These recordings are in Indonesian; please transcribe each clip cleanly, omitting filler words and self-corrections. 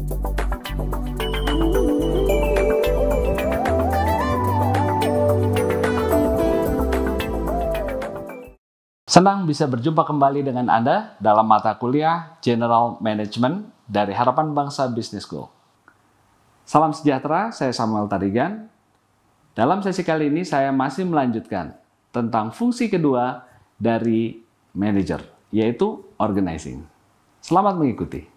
Senang bisa berjumpa kembali dengan Anda dalam mata kuliah General Management dari Harapan Bangsa Business School. Salam sejahtera, saya Samuel Tarigan. Dalam sesi kali ini saya masih melanjutkan tentang fungsi kedua dari manager, yaitu organizing. Selamat mengikuti.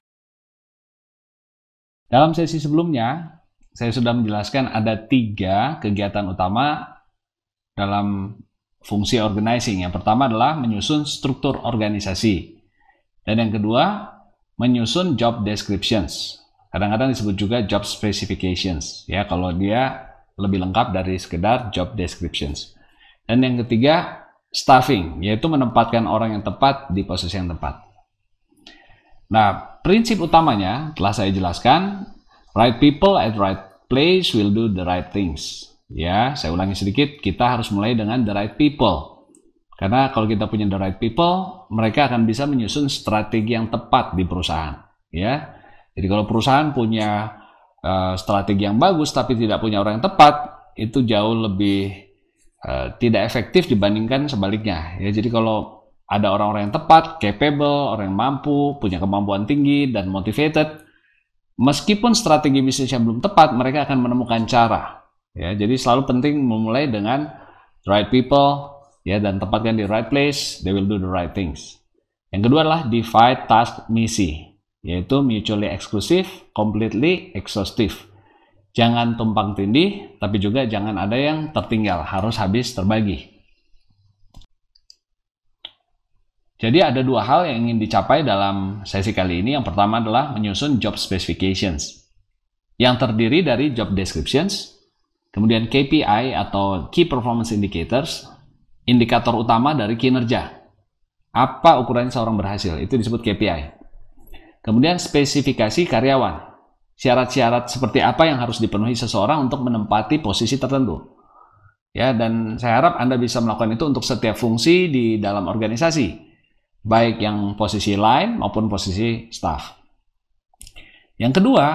Dalam sesi sebelumnya, saya sudah menjelaskan ada 3 kegiatan utama dalam fungsi organizing. Yang pertama adalah menyusun struktur organisasi. Dan yang kedua, menyusun job descriptions. Kadang-kadang disebut juga job specifications. Ya, kalau dia lebih lengkap dari sekedar job descriptions. Dan yang ketiga, staffing, yaitu menempatkan orang yang tepat di posisi yang tepat. Nah, prinsip utamanya telah saya jelaskan, right people at right place will do the right things. Ya, saya ulangi sedikit, kita harus mulai dengan the right people. Karena kalau kita punya the right people, mereka akan bisa menyusun strategi yang tepat di perusahaan. Ya, jadi kalau perusahaan punya strategi yang bagus tapi tidak punya orang yang tepat, itu jauh lebih tidak efektif dibandingkan sebaliknya. Ya, jadi kalau ada orang-orang yang tepat, capable, orang yang mampu, punya kemampuan tinggi dan motivated, meskipun strategi bisnisnya belum tepat, mereka akan menemukan cara. Ya, jadi selalu penting memulai dengan right people, ya, dan tempatkan di right place, they will do the right things. Yang kedua adalah divide task misi, yaitu mutually exclusive, completely exhaustive. Jangan tumpang tindih, tapi juga jangan ada yang tertinggal, harus habis terbagi. Jadi ada 2 hal yang ingin dicapai dalam sesi kali ini. Yang pertama adalah menyusun job specifications, yang terdiri dari job descriptions, kemudian KPI atau Key Performance Indicators, indikator utama dari kinerja. Apa ukuran seorang berhasil? Itu disebut KPI. Kemudian spesifikasi karyawan. Syarat-syarat seperti apa yang harus dipenuhi seseorang untuk menempati posisi tertentu. Ya, dan saya harap Anda bisa melakukan itu untuk setiap fungsi di dalam organisasi, baik yang posisi line maupun posisi staff. Yang kedua,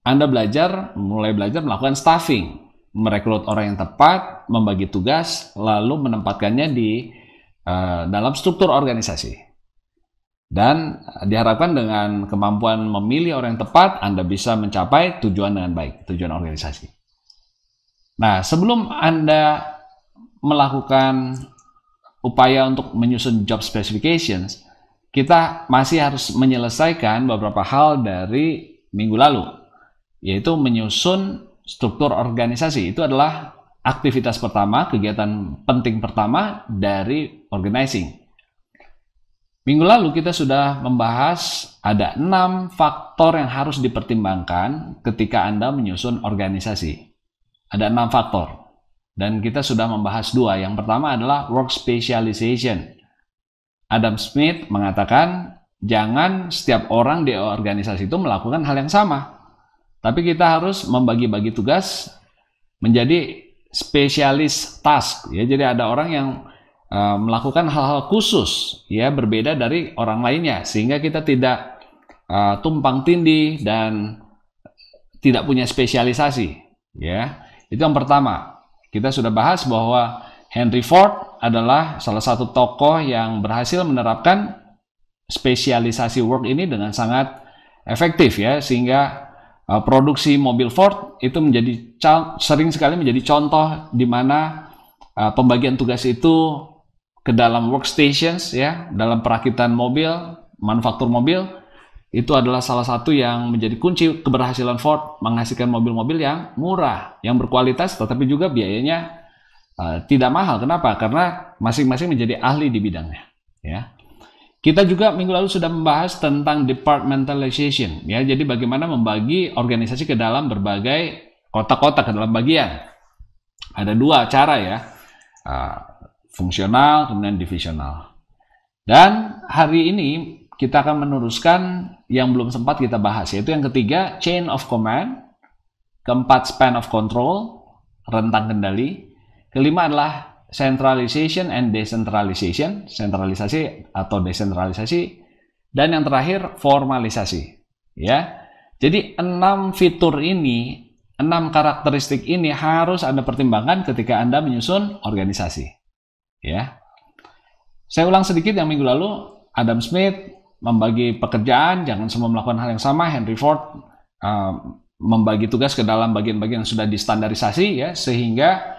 Anda mulai belajar melakukan staffing. Merekrut orang yang tepat, membagi tugas, lalu menempatkannya di dalam struktur organisasi. Dan diharapkan dengan kemampuan memilih orang yang tepat, Anda bisa mencapai tujuan dengan baik, tujuan organisasi. Nah, sebelum Anda melakukan upaya untuk menyusun job specifications, kita masih harus menyelesaikan beberapa hal dari minggu lalu, yaitu menyusun struktur organisasi. Itu adalah aktivitas pertama, kegiatan penting pertama dari organizing. Minggu lalu kita sudah membahas ada 6 faktor yang harus dipertimbangkan ketika Anda menyusun organisasi. Ada 6 faktor. Dan kita sudah membahas 2. Yang pertama adalah work specialization. Adam Smith mengatakan, jangan setiap orang di organisasi itu melakukan hal yang sama. Tapi kita harus membagi-bagi tugas menjadi spesialis task. Ya, jadi ada orang yang melakukan hal-hal khusus, ya, berbeda dari orang lainnya, sehingga kita tidak tumpang tindih dan tidak punya spesialisasi. Ya, itu yang pertama. Kita sudah bahas bahwa Henry Ford adalah salah satu tokoh yang berhasil menerapkan spesialisasi work ini dengan sangat efektif, ya, sehingga produksi mobil Ford itu sering sekali menjadi contoh di mana pembagian tugas itu ke dalam workstations, ya, dalam perakitan mobil, manufaktur mobil, itu adalah salah satu yang menjadi kunci keberhasilan Ford menghasilkan mobil-mobil yang murah, yang berkualitas, tetapi juga biayanya tidak mahal. Kenapa? Karena masing-masing menjadi ahli di bidangnya. Ya. Kita juga minggu lalu sudah membahas tentang departmentalization, ya. Jadi bagaimana membagi organisasi ke dalam berbagai kotak-kotak, ke dalam bagian. Ada 2 cara, ya, fungsional kemudian divisional. Dan hari ini kita akan meneruskan yang belum sempat kita bahas, yaitu yang ketiga, chain of command. Keempat, span of control, rentang kendali. Kelima adalah centralization and decentralization, sentralisasi atau desentralisasi, dan yang terakhir formalisasi. Ya, Jadi 6 fitur ini, 6 karakteristik ini harus Anda pertimbangkan ketika Anda menyusun organisasi. Ya. Saya ulang sedikit yang minggu lalu, Adam Smith membagi pekerjaan, jangan semua melakukan hal yang sama. Henry Ford membagi tugas ke dalam bagian-bagian yang sudah distandarisasi, ya, sehingga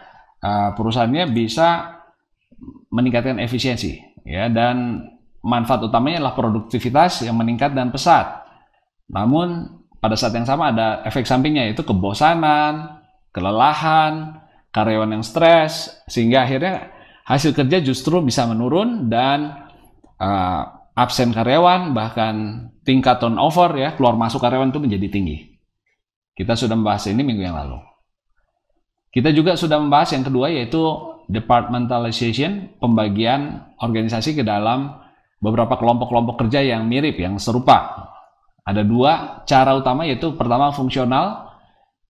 perusahaannya bisa meningkatkan efisiensi, ya, dan manfaat utamanya adalah produktivitas yang meningkat dan pesat. Namun pada saat yang sama ada efek sampingnya, yaitu kebosanan, kelelahan, karyawan yang stres, sehingga akhirnya hasil kerja justru bisa menurun dan absen karyawan, bahkan tingkat turnover, ya, keluar masuk karyawan itu menjadi tinggi. Kita sudah membahas ini minggu yang lalu. Kita juga sudah membahas yang kedua, yaitu departmentalization, pembagian organisasi ke dalam beberapa kelompok-kelompok kerja yang mirip, yang serupa. Ada 2 cara utama, yaitu pertama fungsional,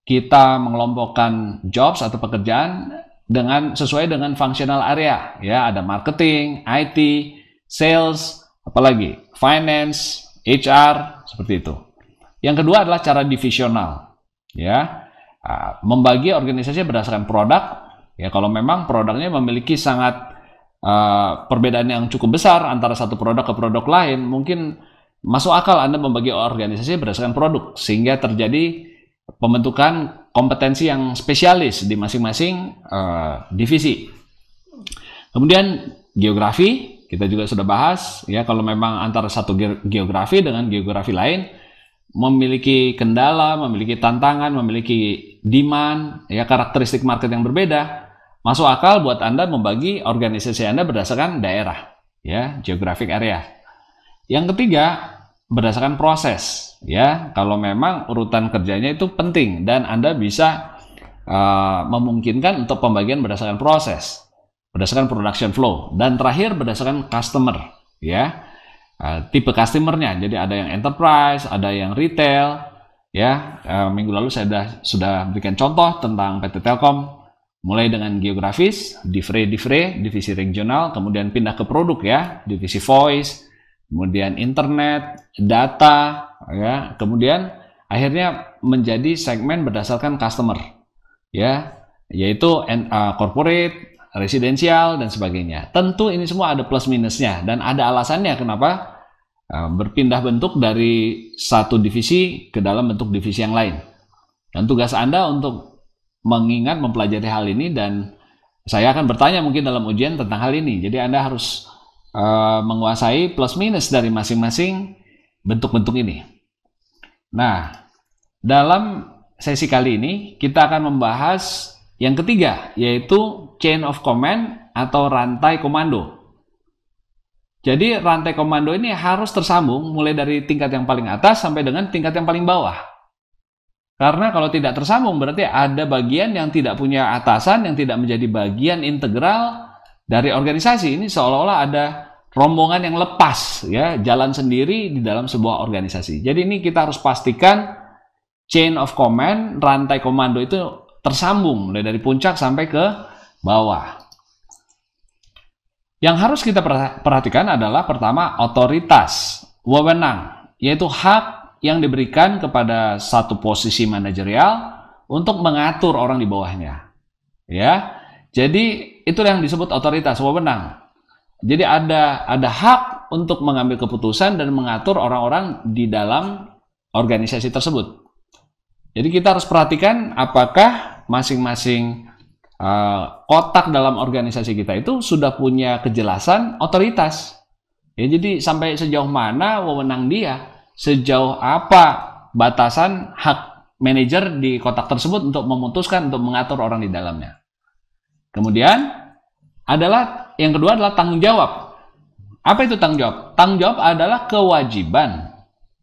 kita mengelompokkan jobs atau pekerjaan sesuai dengan functional area, ya, ada marketing, IT, sales, apalagi finance, HR, seperti itu. Yang kedua adalah cara divisional, ya, membagi organisasi berdasarkan produk, ya, kalau memang produknya memiliki sangat perbedaan yang cukup besar antara satu produk ke produk lain, mungkin masuk akal Anda membagi organisasi berdasarkan produk, sehingga terjadi pembentukan kompetensi yang spesialis di masing-masing divisi. Kemudian geografi, kita juga sudah bahas, ya, kalau memang antara satu geografi dengan geografi lain memiliki kendala, memiliki tantangan, memiliki demand, ya, karakteristik market yang berbeda, masuk akal buat Anda membagi organisasi Anda berdasarkan daerah, ya, geographic area. Yang ketiga, berdasarkan proses, ya, kalau memang urutan kerjanya itu penting dan Anda bisa memungkinkan untuk pembagian berdasarkan proses, berdasarkan production flow. Dan terakhir berdasarkan customer, ya, tipe customernya. Jadi ada yang enterprise, ada yang retail, ya. Minggu lalu saya sudah berikan contoh tentang PT Telkom, mulai dengan geografis, divisi regional, kemudian pindah ke produk, ya, divisi voice, kemudian internet, data, ya, kemudian akhirnya menjadi segmen berdasarkan customer, ya, yaitu corporate, residensial, dan sebagainya. Tentu ini semua ada plus minusnya dan ada alasannya kenapa berpindah bentuk dari satu divisi ke dalam bentuk divisi yang lain. Dan tugas Anda untuk mengingat, mempelajari hal ini, dan saya akan bertanya mungkin dalam ujian tentang hal ini. Jadi Anda harus menguasai plus minus dari masing-masing bentuk-bentuk ini. Nah, dalam sesi kali ini kita akan membahas yang ketiga, yaitu chain of command atau rantai komando. Jadi rantai komando ini harus tersambung mulai dari tingkat yang paling atas sampai dengan tingkat yang paling bawah. Karena kalau tidak tersambung berarti ada bagian yang tidak punya atasan, yang tidak menjadi bagian integral dari organisasi. Ini seolah-olah ada rombongan yang lepas, ya, jalan sendiri di dalam sebuah organisasi. Jadi ini kita harus pastikan chain of command, rantai komando itu tersambung mulai dari puncak sampai ke bawah. Yang harus kita perhatikan adalah pertama otoritas, wewenang, yaitu hak yang diberikan kepada satu posisi manajerial untuk mengatur orang di bawahnya. Ya, jadi itu yang disebut otoritas, wewenang. Jadi ada hak untuk mengambil keputusan dan mengatur orang-orang di dalam organisasi tersebut. Jadi kita harus perhatikan apakah masing-masing kotak dalam organisasi kita itu sudah punya kejelasan otoritas. Ya, jadi sampai sejauh mana wewenang dia, sejauh apa batasan hak manajer di kotak tersebut untuk memutuskan, untuk mengatur orang di dalamnya. Kemudian yang kedua adalah tanggung jawab. Apa itu tanggung jawab? Tanggung jawab adalah kewajiban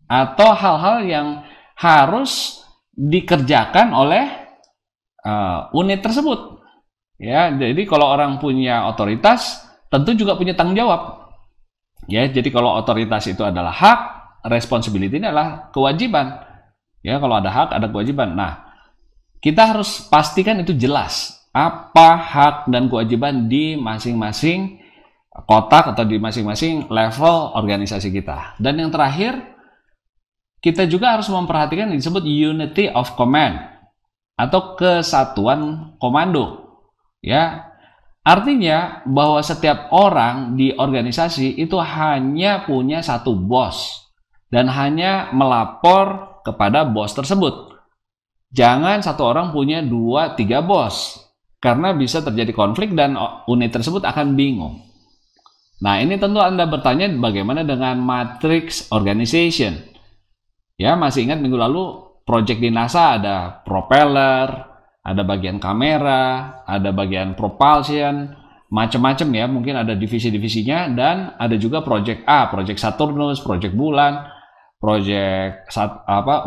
atau hal-hal yang harus dikerjakan oleh unit tersebut. Ya, jadi kalau orang punya otoritas, tentu juga punya tanggung jawab. Ya, jadi kalau otoritas itu adalah hak, responsibility ini adalah kewajiban. Ya, kalau ada hak, ada kewajiban. Nah, kita harus pastikan itu jelas. Apa hak dan kewajiban di masing-masing kotak atau di masing-masing level organisasi kita. Dan yang terakhir, kita juga harus memperhatikan yang disebut unity of command atau kesatuan komando. Ya, artinya bahwa setiap orang di organisasi itu hanya punya satu bos dan hanya melapor kepada bos tersebut. Jangan satu orang punya 2-3 bos, karena bisa terjadi konflik dan unit tersebut akan bingung. Nah, ini tentu Anda bertanya bagaimana dengan matrix organization. Ya, masih ingat minggu lalu project di NASA ada propeller, ada bagian kamera, ada bagian propulsion, macam-macam ya, mungkin ada divisi-divisinya, dan ada juga project A, project Saturnus, project bulan, project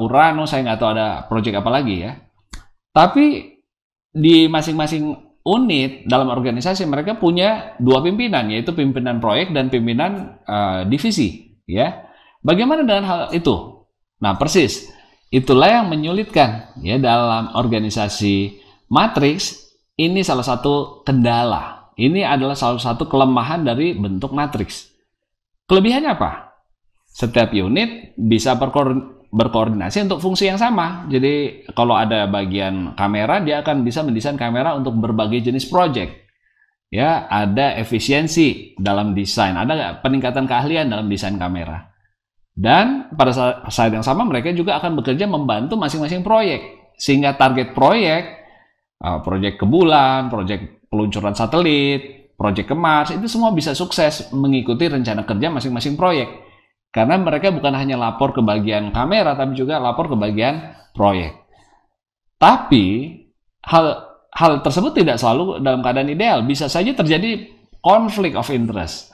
Uranus, saya nggak tahu ada project apa lagi ya. Tapi di masing-masing unit dalam organisasi mereka punya 2 pimpinan, yaitu pimpinan proyek dan pimpinan divisi ya. Bagaimana dengan hal itu? Nah, persis itulah yang menyulitkan ya dalam organisasi matriks. Ini salah satu kendala. Ini adalah salah satu kelemahan dari bentuk matriks. Kelebihannya apa? Setiap unit bisa berkoordinasi untuk fungsi yang sama. Jadi kalau ada bagian kamera, dia akan bisa mendesain kamera untuk berbagai jenis project. Ya, ada efisiensi dalam desain, ada peningkatan keahlian dalam desain kamera. Dan pada saat yang sama mereka juga akan bekerja membantu masing-masing proyek. Sehingga target proyek, proyek ke bulan, proyek peluncuran satelit, proyek ke Mars, itu semua bisa sukses mengikuti rencana kerja masing-masing proyek. Karena mereka bukan hanya lapor ke bagian kamera, tapi juga lapor ke bagian proyek. Tapi hal tersebut tidak selalu dalam keadaan ideal. Bisa saja terjadi conflict of interest,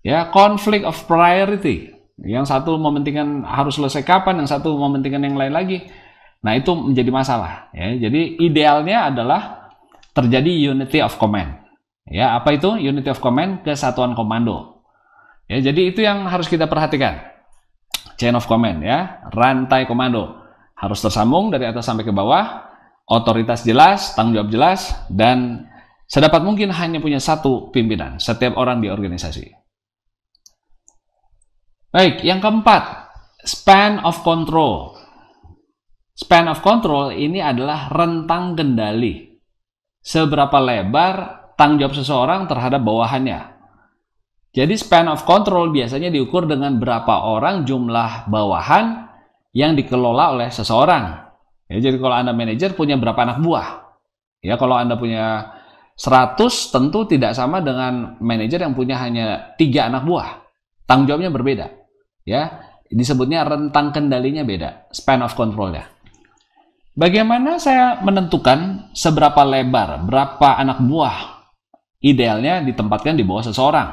ya, conflict of priority. Yang satu mementingkan harus selesai kapan, yang satu mementingkan yang lain lagi. Nah, itu menjadi masalah. Ya. Jadi idealnya adalah terjadi unity of command. Ya, apa itu unity of command? Kesatuan komando. Ya, jadi itu yang harus kita perhatikan. Chain of command ya, rantai komando harus tersambung dari atas sampai ke bawah, otoritas jelas, tanggung jawab jelas, dan sedapat mungkin hanya punya satu pimpinan setiap orang di organisasi. Baik, yang keempat, span of control. Span of control ini adalah rentang kendali. Seberapa lebar tanggung jawab seseorang terhadap bawahannya. Jadi span of control biasanya diukur dengan berapa orang jumlah bawahan yang dikelola oleh seseorang. Ya, jadi kalau Anda manajer punya berapa anak buah. Ya, kalau Anda punya 100 tentu tidak sama dengan manajer yang punya hanya 3 anak buah. Tanggung jawabnya berbeda. Ya, disebutnya rentang kendalinya beda, span of control-nya. Bagaimana saya menentukan seberapa lebar, berapa anak buah idealnya ditempatkan di bawah seseorang?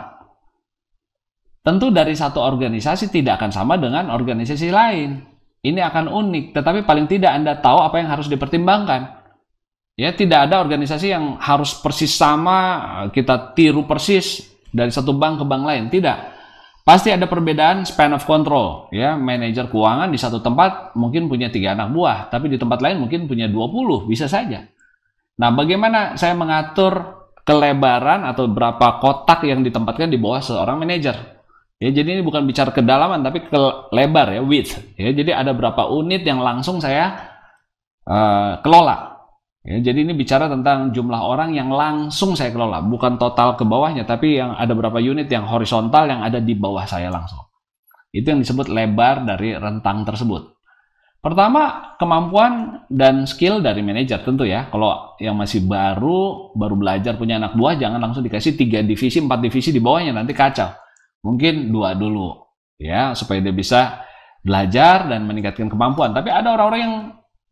Tentu dari satu organisasi tidak akan sama dengan organisasi lain. Ini akan unik, tetapi paling tidak Anda tahu apa yang harus dipertimbangkan. Ya, tidak ada organisasi yang harus persis sama, kita tiru persis dari satu bank ke bank lain, tidak. Pasti ada perbedaan span of control. Ya, manajer keuangan di satu tempat mungkin punya 3 anak buah, tapi di tempat lain mungkin punya 20, bisa saja. Nah, bagaimana saya mengatur kelebaran atau berapa kotak yang ditempatkan di bawah seorang manajer? Ya, jadi ini bukan bicara kedalaman, tapi ke lebar ya, width. Ya, jadi ada berapa unit yang langsung saya kelola. Ya, jadi ini bicara tentang jumlah orang yang langsung saya kelola, bukan total ke bawahnya, tapi yang ada berapa unit yang horizontal yang ada di bawah saya langsung. Itu yang disebut lebar dari rentang tersebut. Pertama, kemampuan dan skill dari manajer tentu ya. Kalau yang masih baru belajar punya anak buah, jangan langsung dikasih 3 divisi, 4 divisi di bawahnya, nanti kacau. Mungkin 2 dulu, ya, supaya dia bisa belajar dan meningkatkan kemampuan. Tapi ada orang-orang yang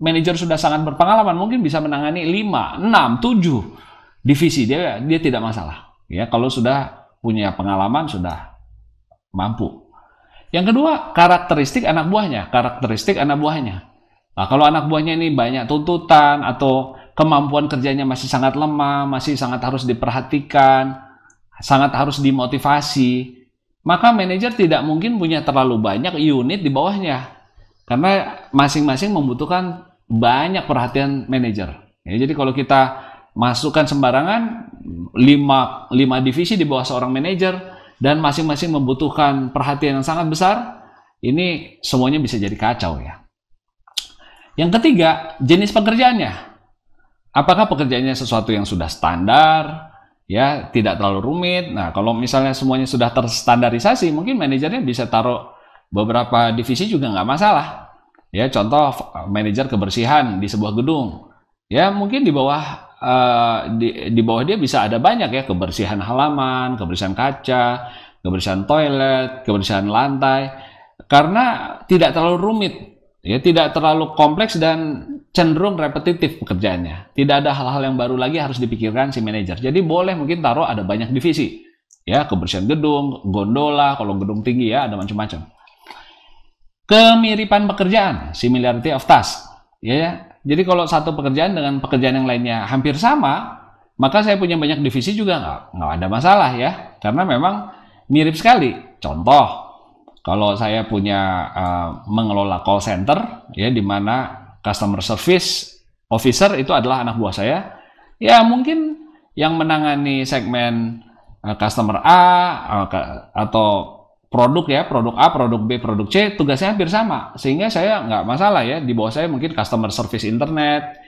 manajer sudah sangat berpengalaman, mungkin bisa menangani 5, 6, 7 divisi, dia tidak masalah. Ya, kalau sudah punya pengalaman, sudah mampu. Yang kedua, karakteristik anak buahnya. Nah, kalau anak buahnya ini banyak tuntutan atau kemampuan kerjanya masih sangat lemah, masih sangat harus diperhatikan, sangat harus dimotivasi, maka manajer tidak mungkin punya terlalu banyak unit di bawahnya. Karena masing-masing membutuhkan banyak perhatian manajer. Ya, jadi kalau kita masukkan sembarangan 5 divisi di bawah seorang manajer dan masing-masing membutuhkan perhatian yang sangat besar, ini semuanya bisa jadi kacau ya. Yang ketiga, jenis pekerjaannya. Apakah pekerjaannya sesuatu yang sudah standar, ya, tidak terlalu rumit. Nah, kalau misalnya semuanya sudah terstandarisasi, mungkin manajernya bisa taruh beberapa divisi juga nggak masalah. Ya, contoh manajer kebersihan di sebuah gedung. Ya, mungkin di bawah di bawah dia bisa ada banyak ya, kebersihan halaman, kebersihan kaca, kebersihan toilet, kebersihan lantai. Karena tidak terlalu rumit, ya, tidak terlalu kompleks dan cenderung repetitif pekerjaannya. Tidak ada hal-hal yang baru lagi harus dipikirkan si manajer. Jadi boleh mungkin taruh ada banyak divisi. Ya, kebersihan gedung, gondola, kalau gedung tinggi ya ada macam-macam. Kemiripan pekerjaan, similarity of task. Ya. Jadi kalau satu pekerjaan dengan pekerjaan yang lainnya hampir sama, maka saya punya banyak divisi juga nggak ada masalah ya. Karena memang mirip sekali. Contoh, kalau saya punya mengelola call center, ya, di mana customer service officer itu adalah anak buah saya, ya mungkin yang menangani segmen customer A atau produk ya, produk A, produk B, produk C, tugasnya hampir sama. Sehingga saya nggak masalah ya, di bawah saya mungkin customer service internet,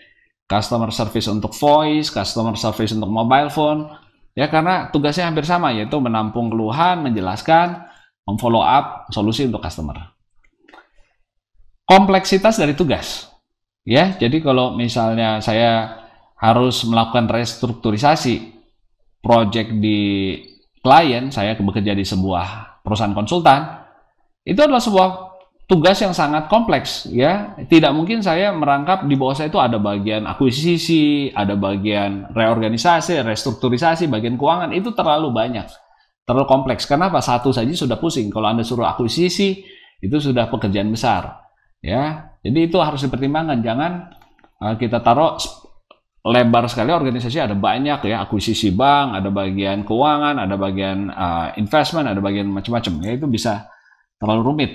customer service untuk voice, customer service untuk mobile phone. Ya, karena tugasnya hampir sama, yaitu menampung keluhan, menjelaskan, memfollow up solusi untuk customer. Kompleksitas dari tugas. Ya, jadi kalau misalnya saya harus melakukan restrukturisasi project di klien, saya bekerja di sebuah perusahaan konsultan, itu adalah sebuah tugas yang sangat kompleks ya. Tidak mungkin saya merangkap di bawah saya itu ada bagian akuisisi, ada bagian reorganisasi, restrukturisasi, bagian keuangan, itu terlalu banyak, terlalu kompleks. Kenapa? Satu saja sudah pusing. Kalau Anda suruh akuisisi, itu sudah pekerjaan besar ya. Jadi itu harus dipertimbangkan. Jangan kita taruh lebar sekali organisasi, ada banyak ya, akuisisi bank, ada bagian keuangan, ada bagian investment, ada bagian macam-macam ya, itu bisa terlalu rumit.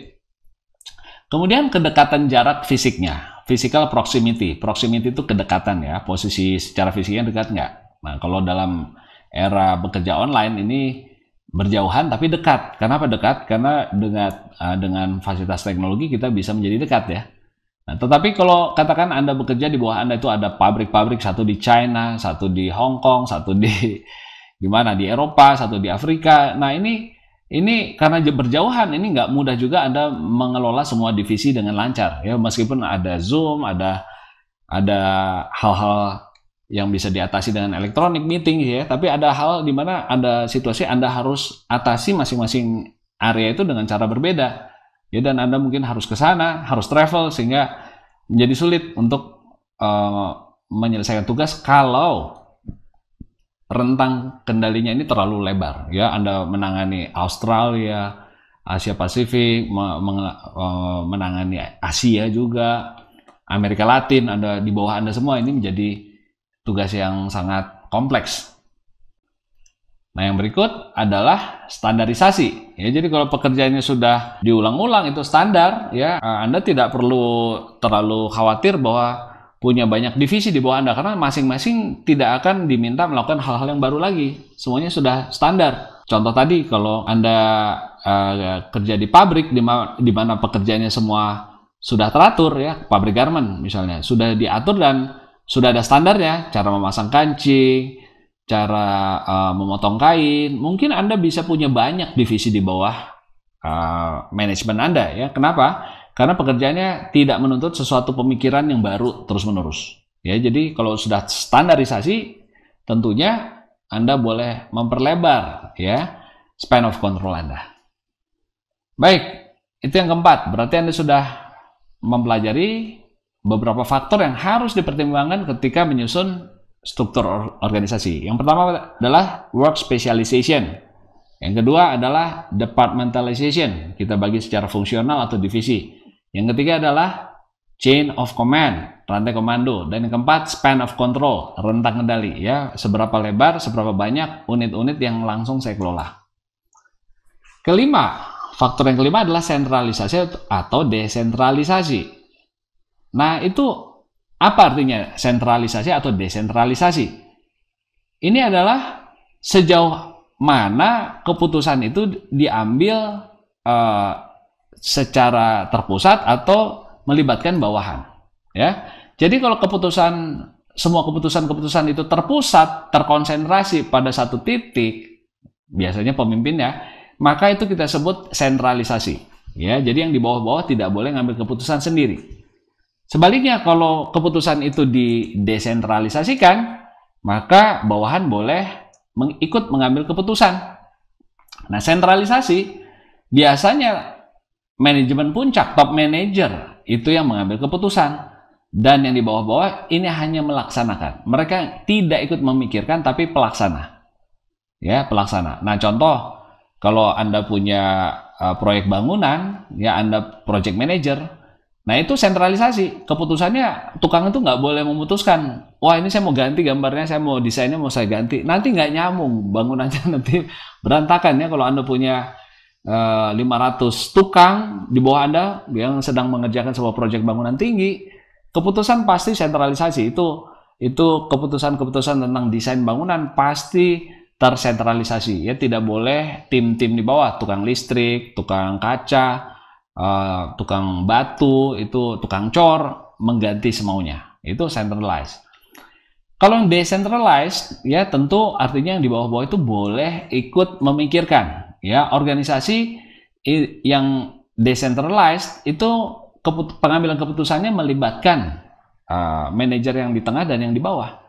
Kemudian kedekatan jarak fisiknya, physical proximity. Proximity itu kedekatan ya, posisi secara fisiknya dekat nggak. Nah, kalau dalam era bekerja online ini berjauhan tapi dekat. Kenapa dekat? Karena dengan fasilitas teknologi kita bisa menjadi dekat ya. Nah, tetapi kalau katakan Anda bekerja di bawah Anda itu ada pabrik-pabrik, satu di China, satu di Hong Kong, satu di mana, di Eropa, satu di Afrika. Nah, ini karena berjauhan, ini nggak mudah juga Anda mengelola semua divisi dengan lancar ya, meskipun ada Zoom, ada hal-hal yang bisa diatasi dengan electronic meeting ya, tapi ada hal di mana ada situasi Anda harus atasi masing-masing area itu dengan cara berbeda. Ya, dan Anda mungkin harus ke sana, harus travel, sehingga menjadi sulit untuk menyelesaikan tugas kalau rentang kendalinya ini terlalu lebar. Ya, Anda menangani Australia, Asia Pasifik, menangani Asia juga, Amerika Latin, Anda di bawah Anda semua, ini menjadi tugas yang sangat kompleks. Nah, yang berikut adalah standarisasi. Ya, jadi kalau pekerjaannya sudah diulang-ulang itu standar, ya, Anda tidak perlu terlalu khawatir bahwa punya banyak divisi di bawah Anda, karena masing-masing tidak akan diminta melakukan hal-hal yang baru lagi. Semuanya sudah standar. Contoh tadi, kalau Anda kerja di pabrik di mana pekerjaannya semua sudah teratur ya, pabrik garment misalnya, sudah diatur dan sudah ada standarnya, cara memasang kancing, cara memotong kain. Mungkin Anda bisa punya banyak divisi di bawah manajemen Anda ya. Kenapa? Karena pekerjaannya tidak menuntut sesuatu pemikiran yang baru terus-menerus. Ya, jadi kalau sudah standarisasi, tentunya Anda boleh memperlebar ya span of control Anda. Baik, itu yang keempat. Berarti Anda sudah mempelajari beberapa faktor yang harus dipertimbangkan ketika menyusun struktur organisasi. Yang pertama adalah work specialization. Yang kedua adalah departmentalization. Kita bagi secara fungsional atau divisi. Yang ketiga adalah chain of command, rantai komando. Dan yang keempat, span of control, rentang kendali. Ya, seberapa lebar, seberapa banyak unit-unit yang langsung saya kelola. Faktor yang kelima adalah sentralisasi atau desentralisasi. Nah, itu apa artinya sentralisasi atau desentralisasi? Ini adalah sejauh mana keputusan itu diambil secara terpusat atau melibatkan bawahan. Ya, jadi kalau semua keputusan itu terpusat, terkonsentrasi pada satu titik, biasanya pemimpinnya, maka itu kita sebut sentralisasi. Ya, jadi yang di bawah-bawah tidak boleh ngambil keputusan sendiri. Sebaliknya, kalau keputusan itu didesentralisasikan, maka bawahan boleh ikut mengambil keputusan. Nah, sentralisasi biasanya manajemen puncak, top manager itu yang mengambil keputusan, dan yang di bawah-bawah ini hanya melaksanakan. Mereka tidak ikut memikirkan, tapi pelaksana. Ya, pelaksana. Nah, contoh kalau Anda punya proyek bangunan, ya Anda project manager, nah itu sentralisasi. Keputusannya tukang itu nggak boleh memutuskan, wah ini saya mau ganti gambarnya, saya mau desainnya mau saya ganti. Nanti nggak nyambung bangunannya, nanti berantakan ya. Kalau Anda punya 500 tukang di bawah Anda yang sedang mengerjakan sebuah proyek bangunan tinggi, keputusan pasti sentralisasi. Itu keputusan-keputusan tentang desain bangunan pasti tersentralisasi. Ya, tidak boleh tim-tim di bawah, tukang listrik, tukang kaca, tukang batu, itu tukang cor mengganti semaunya. Itu centralized. Kalau yang decentralized, ya tentu artinya yang di bawah-bawah itu boleh ikut memikirkan. Ya, organisasi yang decentralized itu pengambilan keputusannya melibatkan manajer yang di tengah dan yang di bawah.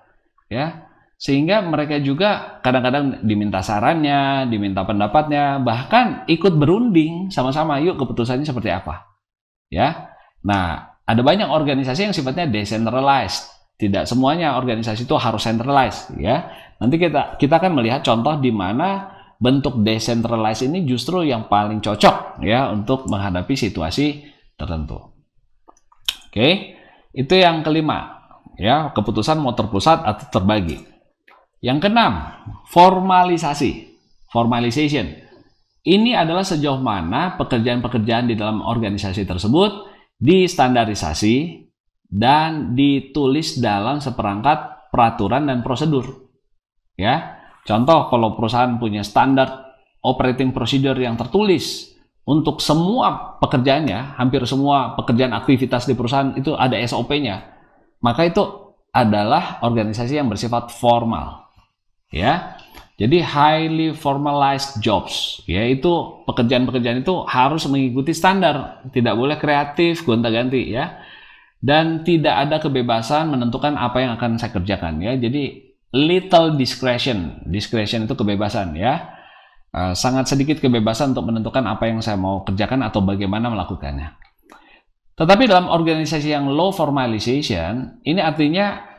Ya, sehingga mereka juga kadang-kadang diminta sarannya, diminta pendapatnya, bahkan ikut berunding sama-sama, yuk keputusannya seperti apa. Ya, nah ada banyak organisasi yang sifatnya decentralized. Tidak semuanya organisasi itu harus centralized. Ya, nanti kita akan melihat contoh di mana bentuk decentralized ini justru yang paling cocok ya untuk menghadapi situasi tertentu. Oke, itu yang kelima. Ya, keputusan mau terpusat atau terbagi. Yang keenam, formalisasi, formalization. Ini adalah sejauh mana pekerjaan-pekerjaan di dalam organisasi tersebut distandarisasi dan ditulis dalam seperangkat peraturan dan prosedur. Ya, contoh kalau perusahaan punya standar operating procedure yang tertulis untuk semua pekerjaannya, hampir semua pekerjaan aktivitas di perusahaan itu ada SOP-nya, maka itu adalah organisasi yang bersifat formal. Ya, jadi highly formalized jobs, yaitu pekerjaan-pekerjaan itu harus mengikuti standar, tidak boleh kreatif gonta-ganti ya, dan tidak ada kebebasan menentukan apa yang akan saya kerjakan ya. Jadi little discretion itu kebebasan ya, sangat sedikit kebebasan untuk menentukan apa yang saya mau kerjakan atau bagaimana melakukannya. Tetapi dalam organisasi yang low formalization, ini artinya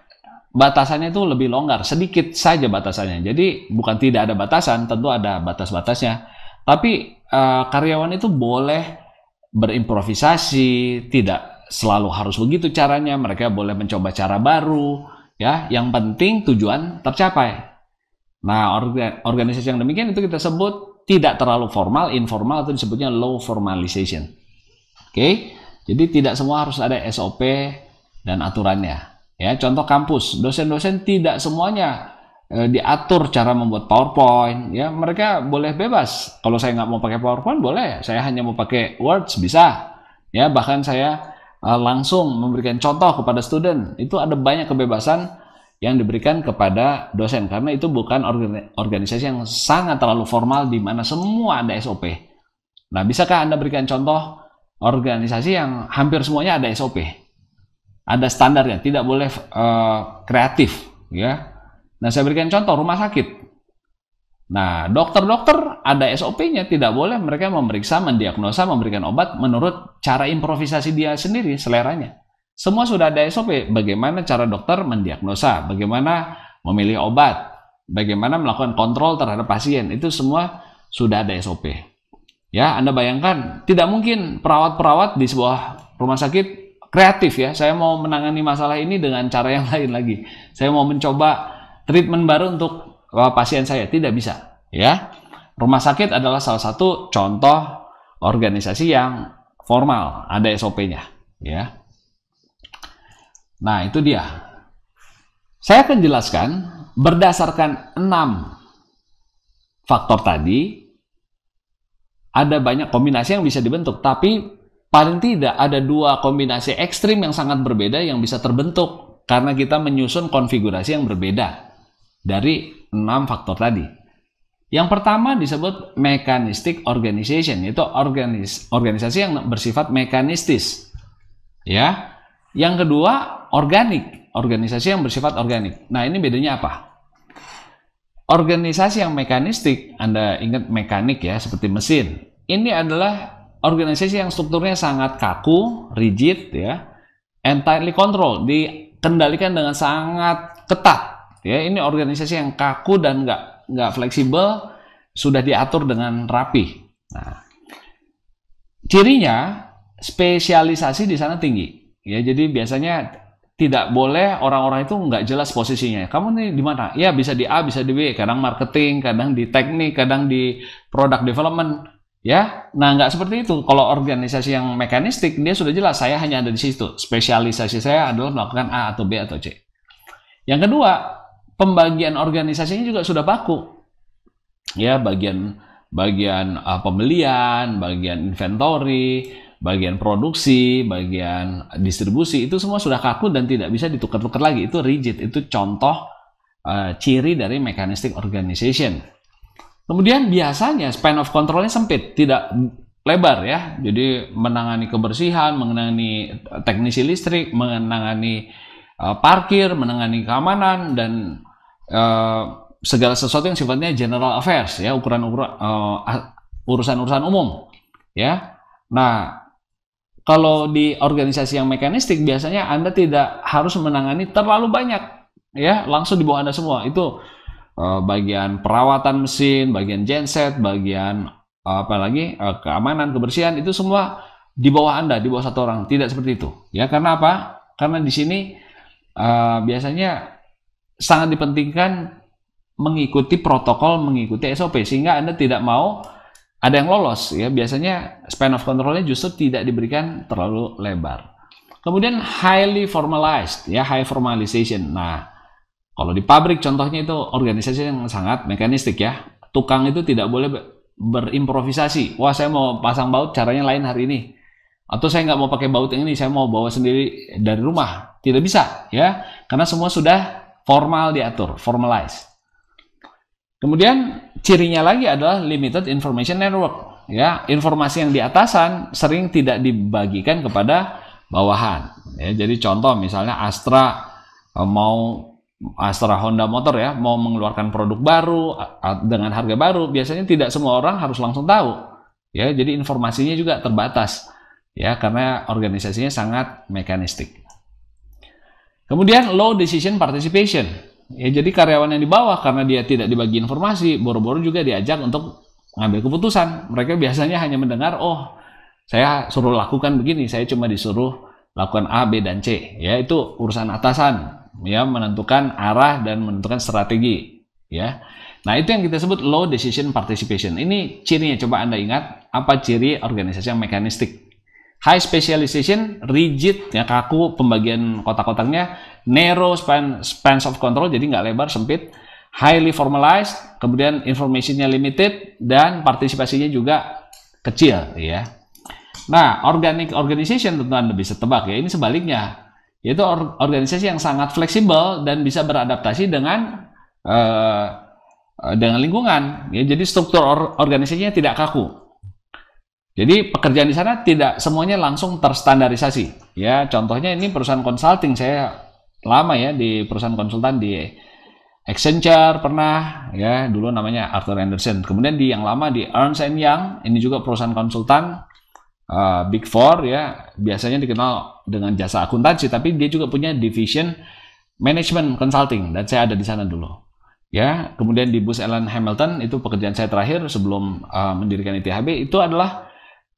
batasannya itu lebih longgar, sedikit saja batasannya. Jadi bukan tidak ada batasan, tentu ada batas-batasnya. Tapi karyawan itu boleh berimprovisasi, tidak selalu harus begitu caranya. Mereka boleh mencoba cara baru, ya. Yang penting tujuan tercapai. Nah, organisasi yang demikian itu kita sebut tidak terlalu formal, informal, atau disebutnya low formalization. Oke, jadi tidak semua harus ada SOP dan aturannya. Ya, contoh kampus, dosen-dosen tidak semuanya diatur cara membuat PowerPoint. Ya, mereka boleh bebas. Kalau saya nggak mau pakai PowerPoint, boleh. Saya hanya mau pakai Words, bisa. Ya, bahkan saya langsung memberikan contoh kepada student. Itu ada banyak kebebasan yang diberikan kepada dosen, karena itu bukan organisasi yang sangat terlalu formal di mana semua ada SOP. Nah, bisakah Anda berikan contoh organisasi yang hampir semuanya ada SOP? Ada standarnya, tidak boleh kreatif, ya. Nah, saya berikan contoh rumah sakit. Nah, dokter-dokter ada SOP-nya, tidak boleh mereka memeriksa, mendiagnosa, memberikan obat menurut cara improvisasi dia sendiri, seleranya. Semua sudah ada SOP, bagaimana cara dokter mendiagnosa, bagaimana memilih obat, bagaimana melakukan kontrol terhadap pasien, itu semua sudah ada SOP. Ya, Anda bayangkan, tidak mungkin perawat-perawat di sebuah rumah sakit kreatif ya, saya mau menangani masalah ini dengan cara yang lain lagi. Saya mau mencoba treatment baru untuk pasien saya, tidak bisa. Ya, rumah sakit adalah salah satu contoh organisasi yang formal, ada SOP-nya. Ya, nah itu dia. Saya akan jelaskan berdasarkan 6 faktor tadi, ada banyak kombinasi yang bisa dibentuk, tapi paling tidak ada 2 kombinasi ekstrim yang sangat berbeda yang bisa terbentuk karena kita menyusun konfigurasi yang berbeda dari 6 faktor tadi. Yang pertama disebut mechanistic organization, yaitu organisasi yang bersifat mekanistis. Ya. Yang kedua, organik, organisasi yang bersifat organik. Nah, ini bedanya apa? Organisasi yang mekanistik, Anda ingat mekanik ya, seperti mesin. Ini adalah organisasi yang strukturnya sangat kaku, rigid ya, and tightly control, dikendalikan dengan sangat ketat. Ya, ini organisasi yang kaku dan nggak fleksibel, sudah diatur dengan rapi. Nah, cirinya spesialisasi di sana tinggi. Ya, jadi biasanya tidak boleh orang-orang itu nggak jelas posisinya. Kamu nih di mana? Ya, bisa di A, bisa di B. Kadang marketing, kadang di teknik, kadang di product development. Ya, nah nggak seperti itu. Kalau organisasi yang mekanistik, dia sudah jelas. Saya hanya ada di situ. Spesialisasi saya adalah melakukan A atau B atau C. Yang kedua, pembagian organisasinya juga sudah baku. Ya, bagian pembelian, bagian inventory, bagian produksi, bagian distribusi, itu semua sudah kaku dan tidak bisa ditukar-tukar lagi. Itu rigid, itu contoh ciri dari mechanistic organization. Kemudian biasanya span of control-nya sempit, tidak lebar ya. Jadi menangani kebersihan, menangani teknisi listrik, menangani parkir, menangani keamanan, dan segala sesuatu yang sifatnya general affairs ya, urusan-urusan umum ya. Nah, kalau di organisasi yang mekanistik biasanya Anda tidak harus menangani terlalu banyak ya, langsung di bawah Anda semua. Itu bagian perawatan mesin, bagian genset, bagian keamanan, kebersihan, itu semua di bawah Anda, di bawah satu orang. Tidak seperti itu ya. Karena apa? Karena di sini biasanya sangat dipentingkan mengikuti protokol, mengikuti SOP, sehingga Anda tidak mau ada yang lolos ya. Biasanya span of control-nya justru tidak diberikan terlalu lebar. Kemudian highly formalized ya, high formalization. Nah, kalau di pabrik contohnya itu organisasi yang sangat mekanistik ya. Tukang itu tidak boleh berimprovisasi. Wah, saya mau pasang baut caranya lain hari ini. Atau saya nggak mau pakai baut yang ini, saya mau bawa sendiri dari rumah. Tidak bisa ya, karena semua sudah formal diatur, formalized. Kemudian cirinya lagi adalah limited information network ya, informasi yang di atasan sering tidak dibagikan kepada bawahan ya. Jadi contoh misalnya Astra Honda Motor ya, mau mengeluarkan produk baru dengan harga baru, biasanya tidak semua orang harus langsung tahu ya. Jadi informasinya juga terbatas ya, karena organisasinya sangat mekanistik. Kemudian low decision participation. Ya, jadi karyawan yang di bawah karena dia tidak dibagi informasi, boro-boro juga diajak untuk mengambil keputusan. Mereka biasanya hanya mendengar, oh saya suruh lakukan begini, saya cuma disuruh lakukan A, B, dan C. Ya, itu urusan atasan, ya, menentukan arah dan menentukan strategi. Ya, nah itu yang kita sebut low decision participation. Ini cirinya, coba Anda ingat apa ciri organisasi yang mekanistik. High specialization, rigid, ya, kaku pembagian kotak-kotaknya, narrow spans of control, jadi nggak lebar, sempit, highly formalized, kemudian informationnya limited, dan partisipasinya juga kecil, ya. Nah, organic organization tentu Anda bisa tebak ya, ini sebaliknya, yaitu organisasi yang sangat fleksibel dan bisa beradaptasi dengan lingkungan, ya. Jadi struktur organisasinya tidak kaku. Jadi pekerjaan di sana tidak semuanya langsung terstandarisasi. Ya, contohnya ini perusahaan consulting, saya lama ya di perusahaan konsultan di Accenture pernah ya, dulu namanya Arthur Andersen. Kemudian di yang lama di Ernst & Young, ini juga perusahaan konsultan Big Four ya, biasanya dikenal dengan jasa akuntansi, tapi dia juga punya division management consulting, dan saya ada di sana dulu. Ya, kemudian di Booz Allen Hamilton, itu pekerjaan saya terakhir sebelum mendirikan ITHB, itu adalah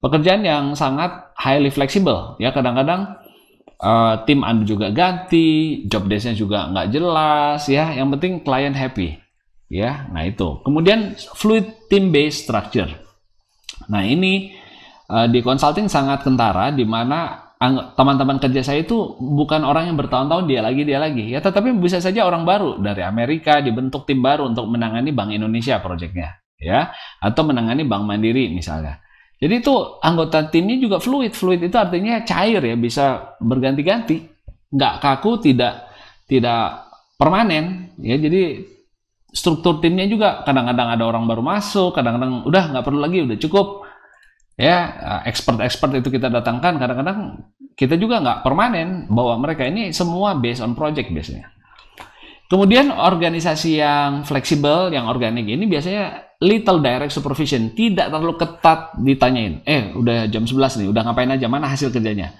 pekerjaan yang sangat highly fleksibel ya. Kadang-kadang tim Anda juga ganti, job desk-nya juga nggak jelas ya, yang penting klien happy ya. Nah itu. Kemudian fluid team based structure. Nah ini di consulting sangat kentara, di mana teman-teman kerja saya itu bukan orang yang bertahun-tahun dia lagi ya, tetapi bisa saja orang baru dari Amerika dibentuk tim baru untuk menangani Bank Indonesia proyeknya ya, atau menangani Bank Mandiri misalnya. Jadi itu anggota timnya juga fluid. Fluid itu artinya cair ya, bisa berganti-ganti, nggak kaku, tidak permanen ya. Jadi struktur timnya juga kadang-kadang ada orang baru masuk, kadang-kadang udah nggak perlu lagi, udah cukup ya. Expert itu kita datangkan, kadang-kadang kita juga nggak permanen bahwa mereka ini semua based on project biasanya. Kemudian organisasi yang fleksibel, yang organik ini biasanya little direct supervision, tidak terlalu ketat ditanyain, udah jam 11 nih, udah ngapain aja, mana hasil kerjanya.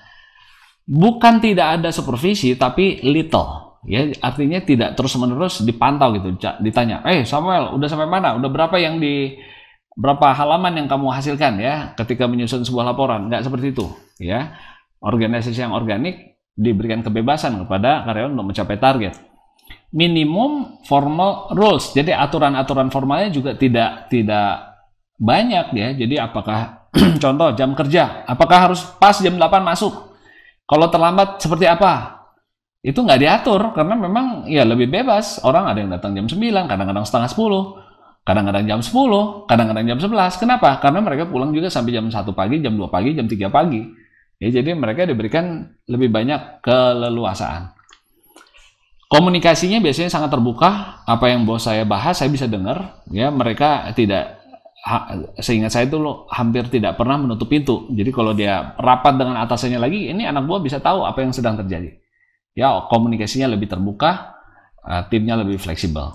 Bukan tidak ada supervisi, tapi little. Ya, artinya tidak terus-menerus dipantau gitu, ditanya, Samuel, udah sampai mana? Udah berapa halaman yang kamu hasilkan ya ketika menyusun sebuah laporan? Nggak seperti itu ya. Organisasi yang organik diberikan kebebasan kepada karyawan untuk mencapai target. Minimum formal rules, jadi aturan-aturan formalnya juga tidak banyak ya. Jadi apakah contoh jam kerja, apakah harus pas jam 8 masuk? Kalau terlambat seperti apa? Itu nggak diatur karena memang ya lebih bebas. Orang ada yang datang jam 9, kadang-kadang setengah 10, kadang-kadang jam 10, kadang-kadang jam 11. Kenapa? Karena mereka pulang juga sampai jam 1 pagi, jam 2 pagi, jam 3 pagi. Ya, jadi mereka diberikan lebih banyak keleluasaan. Komunikasinya biasanya sangat terbuka, apa yang bos saya bahas saya bisa dengar, ya. Mereka tidak, seingat saya dulu hampir tidak pernah menutup pintu. Jadi kalau dia rapat dengan atasannya lagi, ini anak buah bisa tahu apa yang sedang terjadi. Ya, komunikasinya lebih terbuka, timnya lebih fleksibel.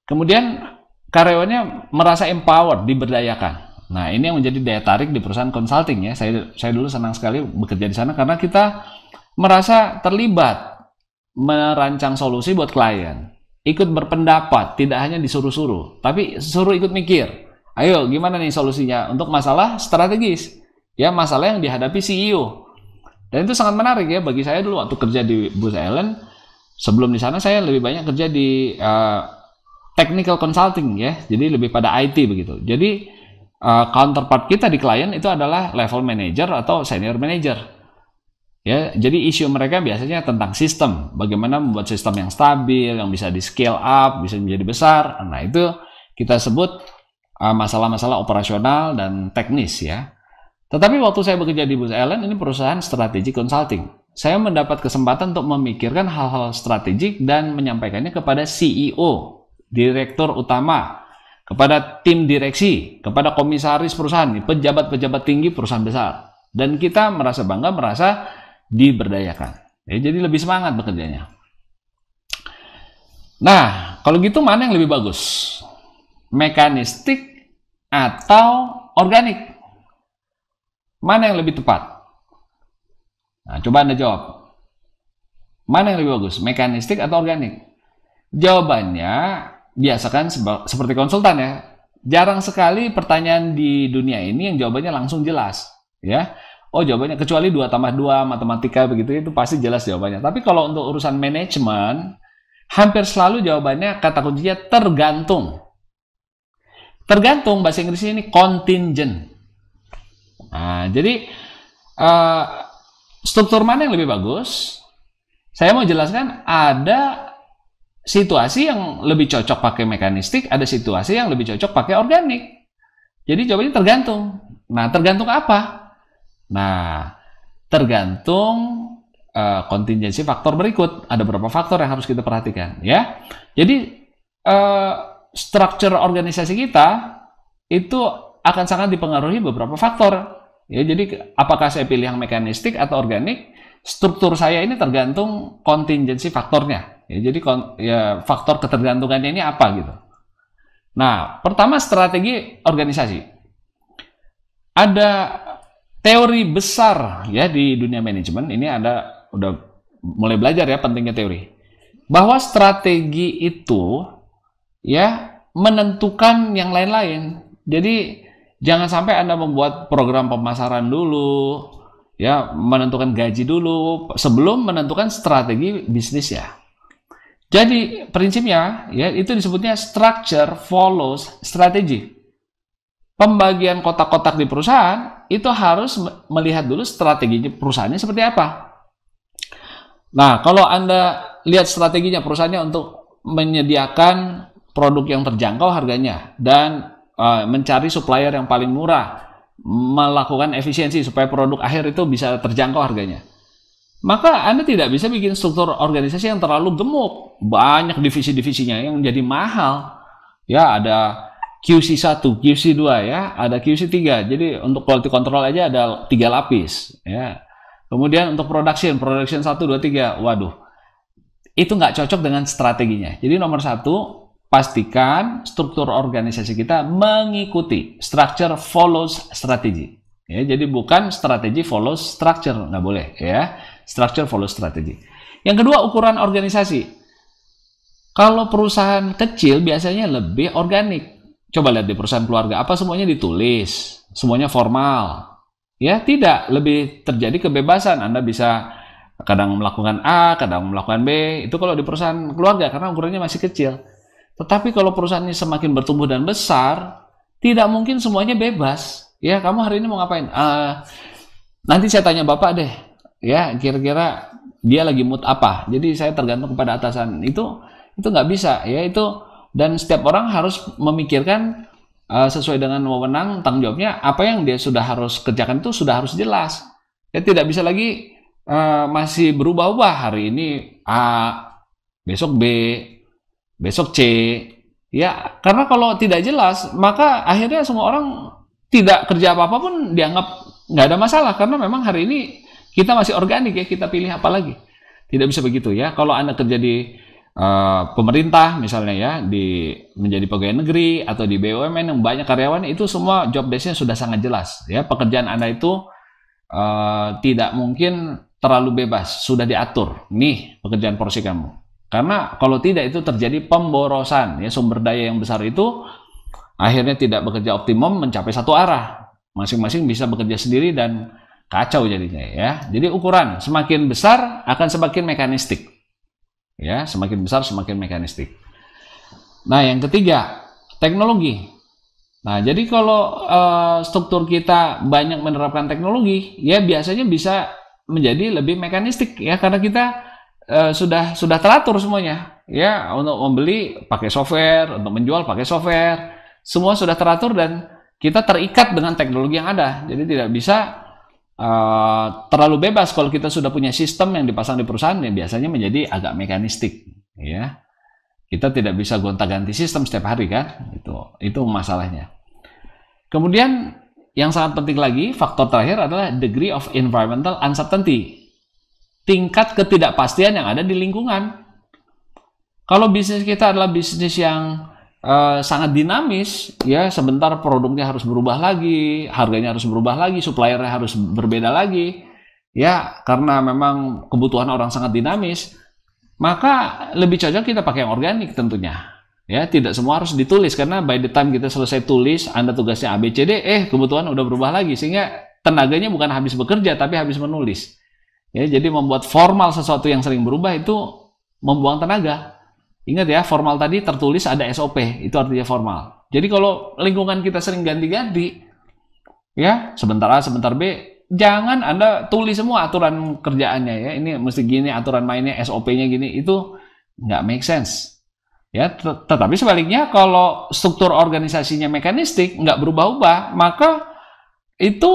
Kemudian karyawannya merasa empowered, diberdayakan. Nah, ini yang menjadi daya tarik di perusahaan consulting ya. Saya dulu senang sekali bekerja di sana karena kita merasa terlibat merancang solusi buat klien, ikut berpendapat, tidak hanya disuruh-suruh, tapi suruh ikut mikir. Ayo, gimana nih solusinya untuk masalah strategis, ya, masalah yang dihadapi CEO. Dan itu sangat menarik ya bagi saya dulu waktu kerja di Booz Allen. Sebelum di sana saya lebih banyak kerja di technical consulting ya, jadi lebih pada IT begitu. Jadi counterpart kita di klien itu adalah level manager atau senior manager. Ya, jadi isu mereka biasanya tentang sistem, bagaimana membuat sistem yang stabil, yang bisa di scale up, bisa menjadi besar. Nah, itu kita sebut masalah-masalah operasional dan teknis ya. Tetapi waktu saya bekerja di Booz Allen, ini perusahaan strategic consulting. Saya mendapat kesempatan untuk memikirkan hal-hal strategik dan menyampaikannya kepada CEO, direktur utama, kepada tim direksi, kepada komisaris perusahaan, pejabat-pejabat tinggi perusahaan besar. Dan kita merasa bangga, merasa diberdayakan. Ya, jadi lebih semangat bekerjanya. Nah, kalau gitu mana yang lebih bagus? Mekanistik atau organik? Mana yang lebih tepat? Nah, coba Anda jawab. Mana yang lebih bagus? Mekanistik atau organik? Jawabannya biasakan seperti konsultan ya. Jarang sekali pertanyaan di dunia ini yang jawabannya langsung jelas, ya. Oh, jawabannya kecuali 2+2 matematika begitu, itu pasti jelas jawabannya. Tapi kalau untuk urusan manajemen, hampir selalu jawabannya kata kuncinya tergantung. Tergantung, bahasa Inggrisnya ini contingent. Nah, jadi struktur mana yang lebih bagus? Saya mau jelaskan, ada situasi yang lebih cocok pakai mekanistik, ada situasi yang lebih cocok pakai organik. Jadi jawabannya tergantung. Nah, tergantung apa? Nah, tergantung kontingensi faktor berikut. Ada beberapa faktor yang harus kita perhatikan, ya. Jadi struktur organisasi kita itu akan sangat dipengaruhi beberapa faktor. Ya, jadi apakah saya pilih yang mekanistik atau organik? Struktur saya ini tergantung kontingensi faktornya. Ya, jadi faktor ketergantungannya ini apa gitu. Nah, pertama strategi organisasi. Ada teori besar ya di dunia manajemen, ini udah mulai belajar ya pentingnya teori. Bahwa strategi itu ya menentukan yang lain-lain. Jadi jangan sampai Anda membuat program pemasaran dulu, ya, menentukan gaji dulu sebelum menentukan strategi bisnis ya. Jadi prinsipnya ya itu disebutnya structure follows strategy. Pembagian kotak-kotak di perusahaan itu harus melihat dulu strategi perusahaannya seperti apa. Nah, kalau Anda lihat strateginya perusahaannya untuk menyediakan produk yang terjangkau harganya dan mencari supplier yang paling murah melakukan efisiensi supaya produk akhir itu bisa terjangkau harganya. Maka Anda tidak bisa bikin struktur organisasi yang terlalu gemuk, banyak divisi-divisinya yang jadi mahal. Ya, ada QC1, QC2 ya, ada QC3. Jadi untuk quality control aja ada 3 lapis ya. Kemudian untuk production 1, 2, 3. Waduh. Itu nggak cocok dengan strateginya. Jadi nomor 1, pastikan struktur organisasi kita mengikuti structure follows strategy. Ya, jadi bukan strategi follows structure, nggak boleh ya. Structure follows strategy. Yang kedua, ukuran organisasi. Kalau perusahaan kecil biasanya lebih organik. Coba lihat di perusahaan keluarga, apa semuanya ditulis, semuanya formal. Ya, tidak, lebih terjadi kebebasan. Anda bisa kadang melakukan A, kadang melakukan B. Itu kalau di perusahaan keluarga karena ukurannya masih kecil. Tetapi kalau perusahaannya semakin bertumbuh dan besar, tidak mungkin semuanya bebas. Ya, kamu hari ini mau ngapain? Nanti saya tanya Bapak deh. Ya, kira-kira dia lagi mood apa? Jadi saya tergantung kepada atasan. Itu nggak bisa. Ya, itu. Dan setiap orang harus memikirkan sesuai dengan wewenang tanggung jawabnya, apa yang dia sudah harus kerjakan itu sudah harus jelas. Ya, tidak bisa lagi masih berubah-ubah, hari ini A, besok B, besok C. Ya, karena kalau tidak jelas, maka akhirnya semua orang tidak kerja apa-apa pun dianggap nggak ada masalah, karena memang hari ini kita masih organik ya, kita pilih apa lagi. Tidak bisa begitu ya. Kalau Anda kerja di pemerintah misalnya ya, menjadi pegawai negeri atau di BUMN yang banyak karyawan, itu semua job desk-nya sudah sangat jelas ya. Pekerjaan Anda itu tidak mungkin terlalu bebas, sudah diatur nih pekerjaan porsi kamu. Karena kalau tidak itu terjadi pemborosan ya, sumber daya yang besar itu akhirnya tidak bekerja optimum mencapai satu arah, masing-masing bisa bekerja sendiri dan kacau jadinya ya. Jadi ukuran semakin besar akan semakin mekanistik. Ya, semakin besar semakin mekanistik. Nah, yang ketiga, teknologi. Nah, jadi kalau struktur kita banyak menerapkan teknologi, ya biasanya bisa menjadi lebih mekanistik ya, karena kita sudah teratur semuanya. Ya, untuk membeli pakai software, untuk menjual pakai software, semua sudah teratur dan kita terikat dengan teknologi yang ada. Jadi tidak bisa terlalu bebas. Kalau kita sudah punya sistem yang dipasang di perusahaan, ya biasanya menjadi agak mekanistik ya. Kita tidak bisa gonta-ganti sistem setiap hari kan, itu masalahnya. Kemudian yang sangat penting lagi, faktor terakhir adalah degree of environmental uncertainty, tingkat ketidakpastian yang ada di lingkungan. Kalau bisnis kita adalah bisnis yang sangat dinamis ya, sebentar produknya harus berubah lagi, harganya harus berubah lagi, suppliernya harus berbeda lagi ya, karena memang kebutuhan orang sangat dinamis, maka lebih cocok kita pakai yang organik tentunya ya. Tidak semua harus ditulis, karena by the time kita selesai tulis, Anda tugasnya ABCD, kebutuhan udah berubah lagi, sehingga tenaganya bukan habis bekerja tapi habis menulis ya. Jadi membuat formal sesuatu yang sering berubah itu membuang tenaga. Ingat ya, formal tadi tertulis ada SOP, itu artinya formal. Jadi kalau lingkungan kita sering ganti-ganti, ya sebentar A, sebentar B, jangan Anda tulis semua aturan kerjaannya ya. Ini mesti gini, aturan mainnya, SOP-nya gini, itu nggak make sense. Ya, tetapi sebaliknya kalau struktur organisasinya mekanistik, nggak berubah-ubah, maka itu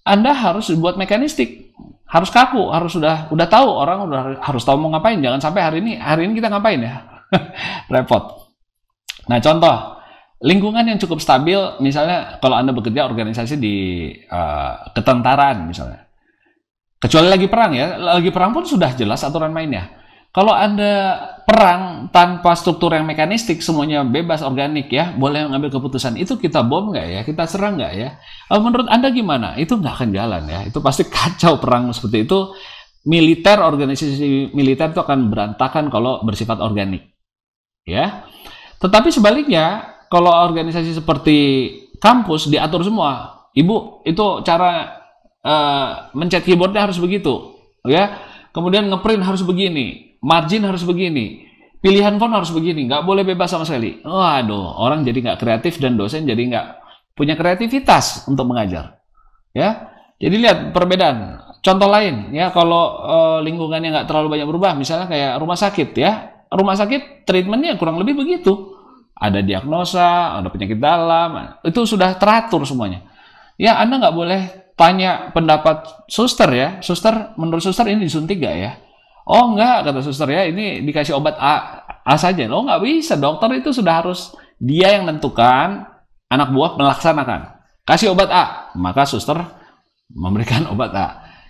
Anda harus dibuat mekanistik. Harus kaku, harus udah tahu, orang udah harus tahu mau ngapain. Jangan sampai hari ini kita ngapain ya. Repot. Nah, contoh lingkungan yang cukup stabil, misalnya kalau Anda bekerja organisasi di ketentaraan misalnya, kecuali lagi perang ya, lagi perang pun sudah jelas aturan mainnya. Kalau Anda perang tanpa struktur yang mekanistik, semuanya bebas organik ya, boleh mengambil keputusan, itu kita bom nggak ya, kita serang nggak ya? Menurut Anda gimana? Itu nggak akan jalan ya, itu pasti kacau perang seperti itu. Militer, organisasi militer itu akan berantakan kalau bersifat organik ya. Tetapi sebaliknya, kalau organisasi seperti kampus diatur semua, Ibu itu cara mencet keyboardnya harus begitu ya, kemudian ngeprint harus begini, margin harus begini, pilihan font harus begini, nggak boleh bebas sama sekali. Waduh, orang jadi nggak kreatif dan dosen jadi nggak punya kreativitas untuk mengajar ya. Jadi lihat perbedaan. Contoh lain ya, kalau lingkungannya nggak terlalu banyak berubah, misalnya kayak rumah sakit ya, rumah sakit treatmentnya kurang lebih begitu, ada diagnosa, ada penyakit dalam, itu sudah teratur semuanya. Ya, Anda nggak boleh tanya pendapat suster ya. Suster, menurut suster ini disuntik nggak ya? Oh nggak, kata suster ya, ini dikasih obat A saja. Oh nggak bisa, dokter itu sudah harus dia yang menentukan, anak buah melaksanakan. Kasih obat A, maka suster memberikan obat A.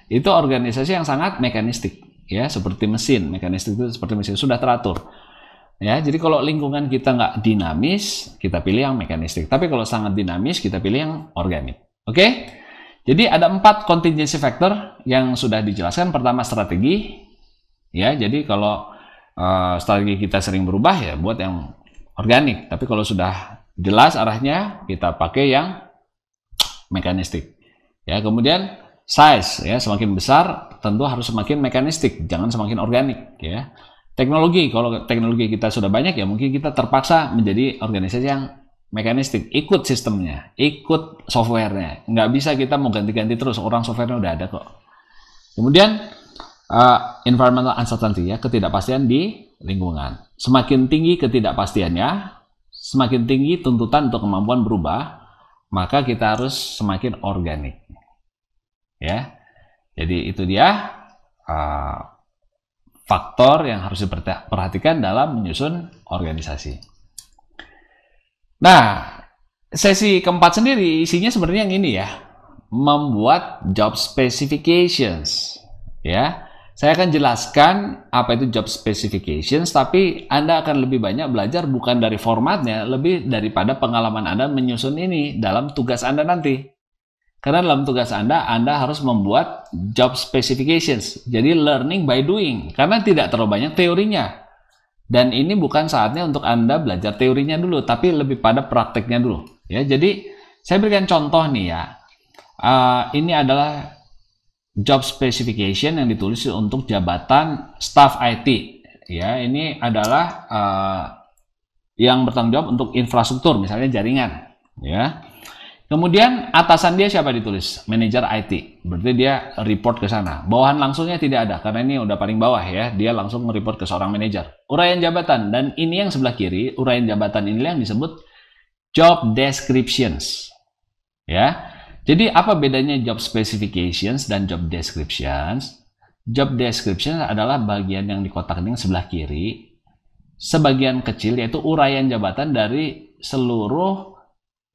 Itu organisasi yang sangat mekanistik, ya, seperti mesin. Mekanistik itu seperti mesin, sudah teratur. Ya, jadi kalau lingkungan kita nggak dinamis, kita pilih yang mekanistik. Tapi kalau sangat dinamis, kita pilih yang organik. Oke? Jadi ada 4 contingency factor yang sudah dijelaskan. Pertama, strategi. Ya, jadi kalau strategi kita sering berubah, ya buat yang organik. Tapi kalau sudah jelas arahnya, kita pakai yang mekanistik. Ya, kemudian size, ya, semakin besar tentu harus semakin mekanistik, jangan semakin organik, ya. Teknologi, kalau teknologi kita sudah banyak, ya mungkin kita terpaksa menjadi organisasi yang mekanistik, ikut sistemnya, ikut softwarenya. Nggak bisa kita mau ganti-ganti terus, orang softwarenya udah ada kok. Kemudian environmental uncertainty, ya, ketidakpastian di lingkungan. Semakin tinggi ketidakpastiannya, semakin tinggi tuntutan untuk kemampuan berubah, maka kita harus semakin organik. Ya, jadi itu dia faktor yang harus diperhatikan dalam menyusun organisasi. Nah, sesi keempat sendiri isinya sebenarnya yang ini ya, membuat job specifications. Ya, saya akan jelaskan apa itu job specifications, tapi Anda akan lebih banyak belajar bukan dari formatnya, lebih daripada pengalaman Anda menyusun ini dalam tugas Anda nanti. Karena dalam tugas Anda harus membuat job specifications. Jadi learning by doing, karena tidak terlalu banyak teorinya. Dan ini bukan saatnya untuk Anda belajar teorinya dulu, tapi lebih pada prakteknya dulu. Ya, jadi saya berikan contoh nih ya. Ini adalah job specification yang ditulis untuk jabatan staff IT. Ya, ini adalah yang bertanggung jawab untuk infrastruktur, misalnya jaringan. Ya. Kemudian atasan dia siapa ditulis? Manajer IT. Berarti dia report ke sana. Bawahan langsungnya tidak ada, karena ini udah paling bawah ya. Dia langsung report ke seorang manajer. Uraian jabatan, dan ini yang sebelah kiri, uraian jabatan ini yang disebut job descriptions. Ya. Jadi apa bedanya job specifications dan job descriptions? Job descriptions adalah bagian yang di kotak ini sebelah kiri. Sebagian kecil yaitu uraian jabatan dari seluruh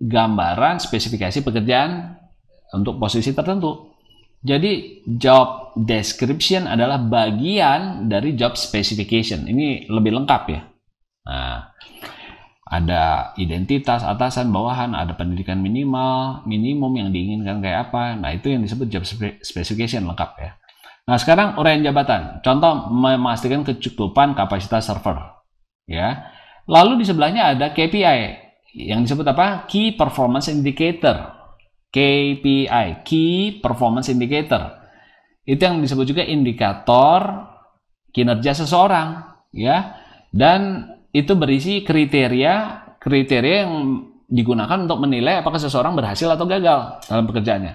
gambaran spesifikasi pekerjaan untuk posisi tertentu. Jadi job description adalah bagian dari job specification. Ini lebih lengkap ya. Nah, ada identitas atasan, bawahan, ada pendidikan minimum yang diinginkan kayak apa. Nah, itu yang disebut job specification lengkap ya. Nah, sekarang uraian jabatan. Contoh, memastikan kecukupan kapasitas server. Ya. Lalu di sebelahnya ada KPI. Yang disebut apa? Key Performance Indicator. KPI, Key Performance Indicator. Itu yang disebut juga indikator kinerja seseorang, ya. Dan itu berisi kriteria yang digunakan untuk menilai apakah seseorang berhasil atau gagal dalam pekerjaannya.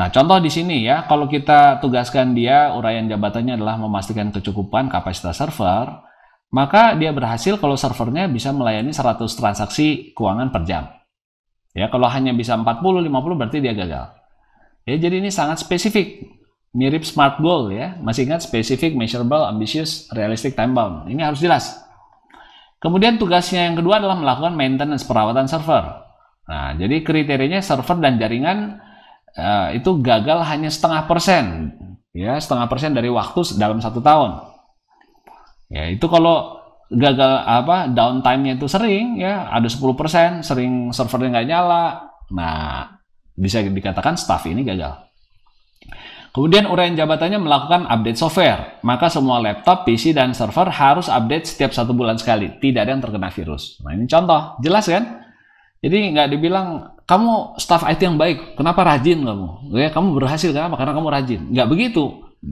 Nah, contoh di sini ya, kalau kita tugaskan dia, uraian jabatannya adalah memastikan kecukupan kapasitas server, maka dia berhasil kalau servernya bisa melayani 100 transaksi keuangan per jam. Ya, kalau hanya bisa 40-50 berarti dia gagal. Ya, jadi ini sangat spesifik. Mirip SMART goal ya. Masih ingat specific, measurable, ambitious, realistic, time bound. Ini harus jelas. Kemudian tugasnya yang kedua adalah melakukan maintenance perawatan server. Nah, jadi kriterianya server dan jaringan itu gagal hanya 0,5%. Ya, 0,5% dari waktu dalam 1 tahun. Ya, itu kalau gagal downtime-nya itu sering ya, ada 10%, sering servernya nggak nyala. Nah, bisa dikatakan staff ini gagal. Kemudian uraian jabatannya melakukan update software. Maka semua laptop, PC, dan server harus update setiap 1 bulan sekali. Tidak ada yang terkena virus. Nah, ini contoh. Jelas kan? Jadi nggak dibilang, kamu staff IT yang baik, kenapa rajin kamu? Ya, kamu berhasil kenapa? Karena kamu rajin. Nggak begitu.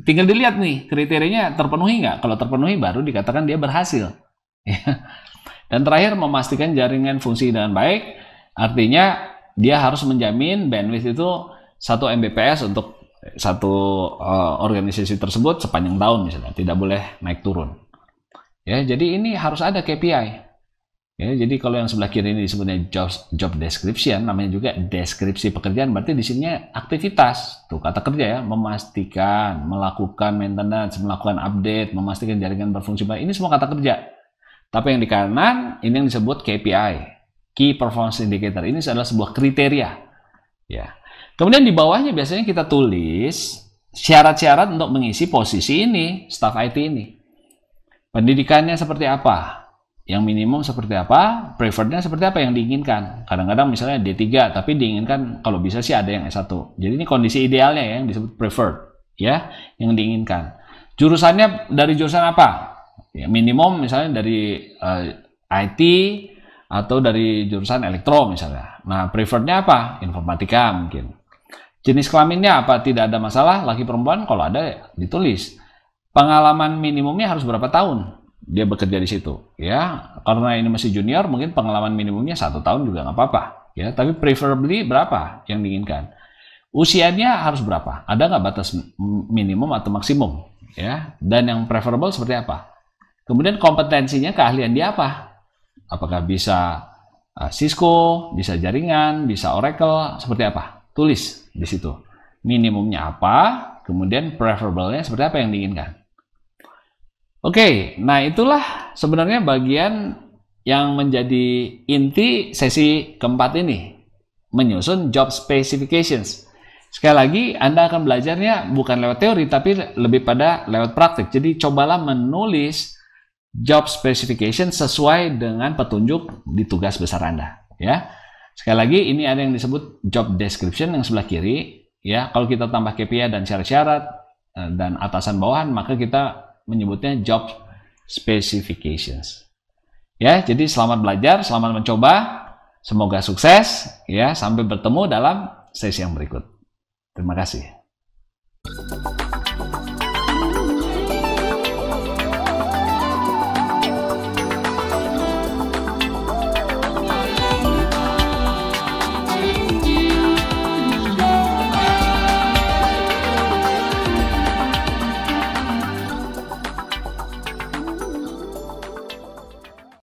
Tinggal dilihat nih, kriterianya terpenuhi nggak? Kalau terpenuhi baru dikatakan dia berhasil. Dan terakhir, memastikan jaringan fungsi dengan baik. Artinya dia harus menjamin bandwidth itu 1 Mbps untuk satu organisasi tersebut sepanjang tahun misalnya. Tidak boleh naik turun. Ya, jadi ini harus ada KPI. Ya, jadi kalau yang sebelah kiri ini disebutnya job description, namanya juga deskripsi pekerjaan, berarti di sini aktivitas. Tuh kata kerja ya, memastikan, melakukan maintenance, melakukan update, memastikan jaringan berfungsi baik. Ini semua kata kerja. Tapi yang di kanan ini yang disebut KPI, Key Performance Indicator. Ini adalah sebuah kriteria. Ya. Kemudian di bawahnya biasanya kita tulis syarat-syarat untuk mengisi posisi ini, staff IT ini. Pendidikannya seperti apa? Yang minimum seperti apa, preferrednya seperti apa yang diinginkan. Kadang-kadang misalnya D3, tapi diinginkan kalau bisa sih ada yang S1. Jadi ini kondisi idealnya ya, yang disebut preferred, ya, yang diinginkan. Jurusannya dari jurusan apa? Ya, minimum misalnya dari IT atau dari jurusan elektro misalnya. Nah, preferrednya apa? Informatika mungkin. Jenis kelaminnya apa? Tidak ada masalah, laki perempuan, kalau ada ditulis. Pengalaman minimumnya harus berapa tahun dia bekerja di situ, ya. Karena ini masih junior, mungkin pengalaman minimumnya 1 tahun juga nggak apa-apa, ya. Tapi preferably berapa yang diinginkan? Usianya harus berapa? Ada nggak batas minimum atau maksimum, ya? Dan yang preferable seperti apa? Kemudian kompetensinya, keahlian dia apa? Apakah bisa Cisco, bisa jaringan, bisa Oracle, seperti apa? Tulis di situ. Minimumnya apa? Kemudian preferable-nya seperti apa yang diinginkan? Oke, nah itulah sebenarnya bagian yang menjadi inti sesi keempat ini, menyusun job specifications. Sekali lagi, Anda akan belajarnya bukan lewat teori, tapi lebih pada lewat praktik. Jadi cobalah menulis job specification sesuai dengan petunjuk di tugas besar Anda. Ya, sekali lagi ini ada yang disebut job description yang sebelah kiri. Ya, kalau kita tambah KPI dan syarat-syarat dan atasan bawahan, maka kita menyebutnya job specifications. Ya, jadi selamat belajar, selamat mencoba, semoga sukses ya, sampai bertemu dalam sesi yang berikut. Terima kasih.